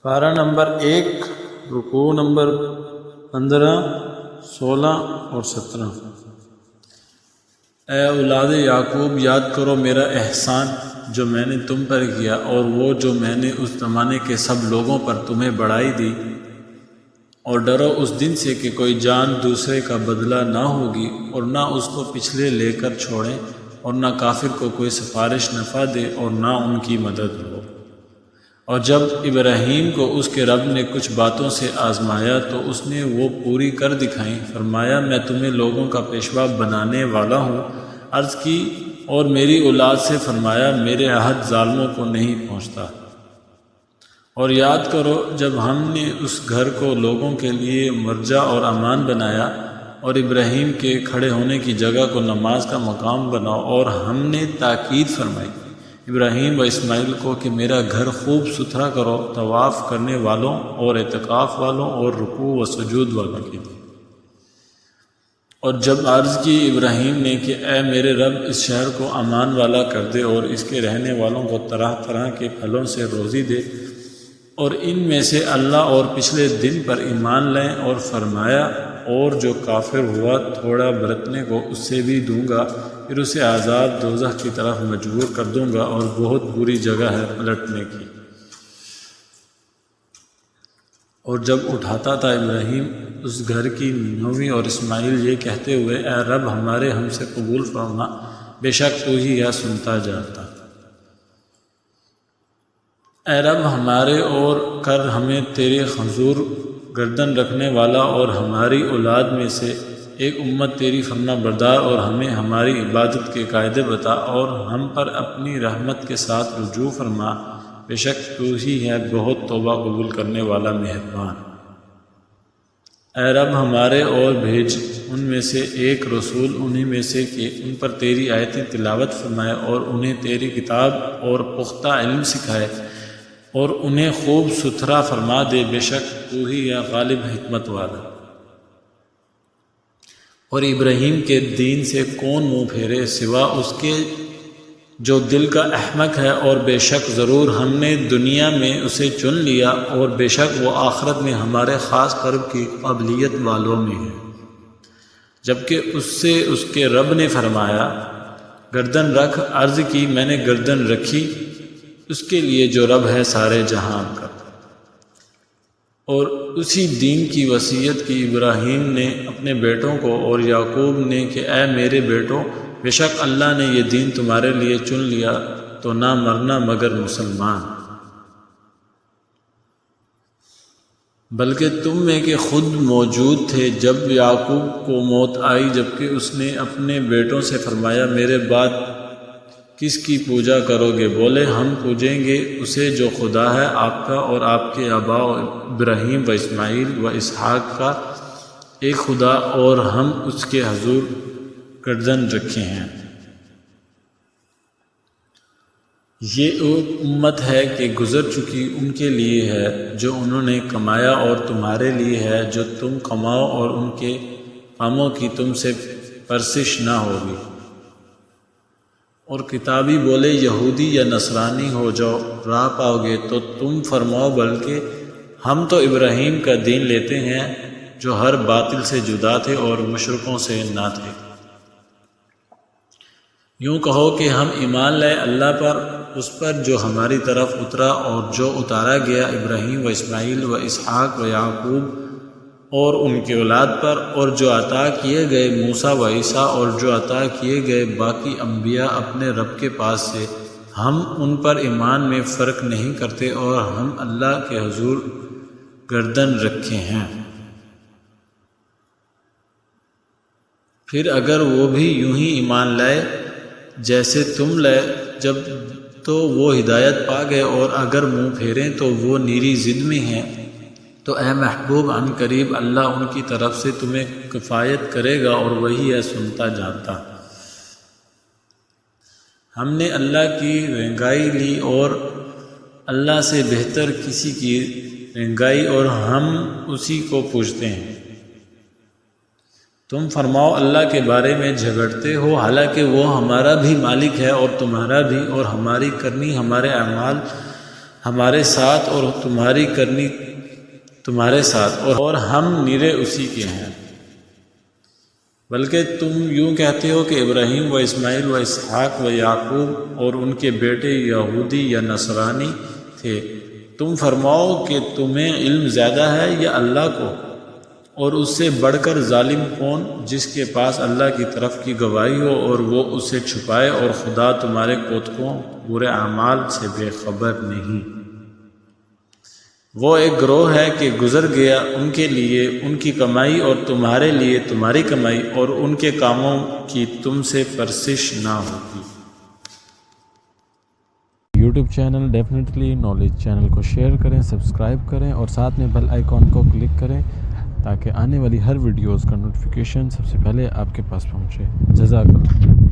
پارہ نمبر 1، رکوع نمبر 15، 16 اور 17۔ اے اولاد یعقوب، یاد کرو میرا احسان جو میں نے تم پر کیا، اور وہ جو میں نے اس زمانے کے سب لوگوں پر تمہیں بڑھائی دی، اور ڈرو اس دن سے کہ کوئی جان دوسرے کا بدلہ نہ ہوگی، اور نہ اس کو پچھلے لے کر چھوڑیں، اور نہ کافر کو کوئی سفارش نفع دے، اور نہ ان کی مدد ہو۔ اور جب ابراہیم کو اس کے رب نے کچھ باتوں سے آزمایا تو اس نے وہ پوری کر دکھائیں۔ فرمایا میں تمہیں لوگوں کا پیشوا بنانے والا ہوں۔ عرض کی اور میری اولاد سے؟ فرمایا میرے عہد ظالموں کو نہیں پہنچتا۔ اور یاد کرو جب ہم نے اس گھر کو لوگوں کے لیے مرجع اور امان بنایا، اور ابراہیم کے کھڑے ہونے کی جگہ کو نماز کا مقام بناؤ، اور ہم نے تاکید فرمائی ابراہیم و اسماعیل کو کہ میرا گھر خوب ستھرا کرو، طواف کرنے والوں اور اعتکاف والوں اور رکوع و سجود والوں کے لیے۔ اور جب عرض کی ابراہیم نے کہ اے میرے رب، اس شہر کو امان والا کر دے، اور اس کے رہنے والوں کو طرح طرح کے پھلوں سے روزی دے، اور ان میں سے اللہ اور پچھلے دن پر ایمان لیں، اور فرمایا اور جو کافر ہوا تھوڑا برتنے کو اس سے بھی دوں گا، پھر اسے عذاب دوزخ کی طرف مجبور کر دوں گا، اور بہت بری جگہ ہے پلٹنے کی۔ اور جب اٹھاتا تھا ابراہیم اس گھر کی نویں، اور اسماعیل یہ کہتے ہوئے اے رب ہمارے ہم سے قبول فرما، بے شک تو ہی یہ سنتا جانتا۔ اے رب ہمارے اور کر ہمیں تیرے حضور گردن رکھنے والا، اور ہماری اولاد میں سے ایک امت تیری فرما بردار، اور ہمیں ہماری عبادت کے قاعدے بتا، اور ہم پر اپنی رحمت کے ساتھ رجوع فرما، بے شک تو ہی ہے بہت توبہ قبول کرنے والا مہربان۔ اے رب ہمارے اور بھیج ان میں سے ایک رسول انہی میں سے کہ ان پر تیری آیتیں تلاوت فرمائے، اور انہیں تیری کتاب اور پختہ علم سکھائے، اور انہیں خوب ستھرا فرما دے، بے شک تو ہی ہے غالب حکمت والا۔ اور ابراہیم کے دین سے کون منہ پھیرے سوا اس کے جو دل کا احمق ہے، اور بے شک ضرور ہم نے دنیا میں اسے چن لیا، اور بے شک وہ آخرت میں ہمارے خاص قرب کی قابلیت والوں میں ہے۔ جبکہ اس سے اس کے رب نے فرمایا گردن رکھ۔ عرض کی میں نے گردن رکھی اس کے لیے جو رب ہے سارے جہان کا۔ اور اسی دین کی وصیت کی ابراہیم نے اپنے بیٹوں کو، اور یعقوب نے کہ اے میرے بیٹوں، بے شک اللہ نے یہ دین تمہارے لیے چن لیا، تو نہ مرنا مگر مسلمان۔ بلکہ تم میں کہ خود موجود تھے جب یعقوب کو موت آئی، جبکہ اس نے اپنے بیٹوں سے فرمایا میرے بعد کس کی پوجا کرو گے؟ بولے ہم پوجیں گے اسے جو خدا ہے آپ کا اور آپ کے آباء ابراہیم و اسماعیل و اسحاق کا، ایک خدا، اور ہم اس کے حضور گردن رکھے ہیں۔ یہ امت ہے کہ گزر چکی، ان کے لیے ہے جو انہوں نے کمایا، اور تمہارے لیے ہے جو تم کماؤ، اور ان کے کاموں کی تم سے پرسش نہ ہوگی۔ اور کتابی بولے یہودی یا نصرانی ہو جاؤ راہ پاؤ گے، تو تم فرماؤ بلکہ ہم تو ابراہیم کا دین لیتے ہیں جو ہر باطل سے جدا تھے اور مشرکوں سے نہ تھے۔ یوں کہو کہ ہم ایمان لائے اللہ پر، اس پر جو ہماری طرف اترا، اور جو اتارا گیا ابراہیم و اسماعیل و اسحاق و یعقوب اور ان کے اولاد پر، اور جو عطا کیے گئے موسیٰ و عیسیٰ، اور جو عطا کیے گئے باقی انبیاء اپنے رب کے پاس سے، ہم ان پر ایمان میں فرق نہیں کرتے، اور ہم اللہ کے حضور گردن رکھے ہیں۔ پھر اگر وہ بھی یوں ہی ایمان لائے جیسے تم لائے جب، تو وہ ہدایت پا گئے، اور اگر منہ پھیریں تو وہ نیری ضد میں ہیں۔ تو اے محبوب عن قریب اللہ ان کی طرف سے تمہیں کفایت کرے گا، اور وہی ہے سنتا جانتا۔ ہم نے اللہ کی رنگائی لی، اور اللہ سے بہتر کسی کی رنگائی، اور ہم اسی کو پوجتے ہیں۔ تم فرماؤ اللہ کے بارے میں جھگڑتے ہو حالانکہ وہ ہمارا بھی مالک ہے اور تمہارا بھی، اور ہماری کرنی ہمارے اعمال ہمارے ساتھ اور تمہاری کرنی تمہارے ساتھ، اور ہم نیرے اسی کے ہیں۔ بلکہ تم یوں کہتے ہو کہ ابراہیم و اسماعیل و اسحاق و یعقوب اور ان کے بیٹے یہودی یا نصرانی تھے۔ تم فرماؤ کہ تمہیں علم زیادہ ہے یا اللہ کو، اور اس سے بڑھ کر ظالم کون جس کے پاس اللہ کی طرف کی گواہی ہو اور وہ اسے چھپائے، اور خدا تمہارے کوتکوں برے اعمال سے بے خبر نہیں۔ وہ ایک گروہ ہے کہ گزر گیا، ان کے لیے ان کی کمائی اور تمہارے لیے تمہاری کمائی، اور ان کے کاموں کی تم سے پرسش نہ ہوگی۔ YouTube channel definitely knowledge channel کو شیئر کریں، سبسکرائب کریں اور ساتھ میں بیل آئیکن کو کلک کریں تاکہ آنے والی ہر ویڈیوز کا نوٹیفیکیشن سب سے پہلے آپ کے پاس پہنچے۔ جزاک اللہ۔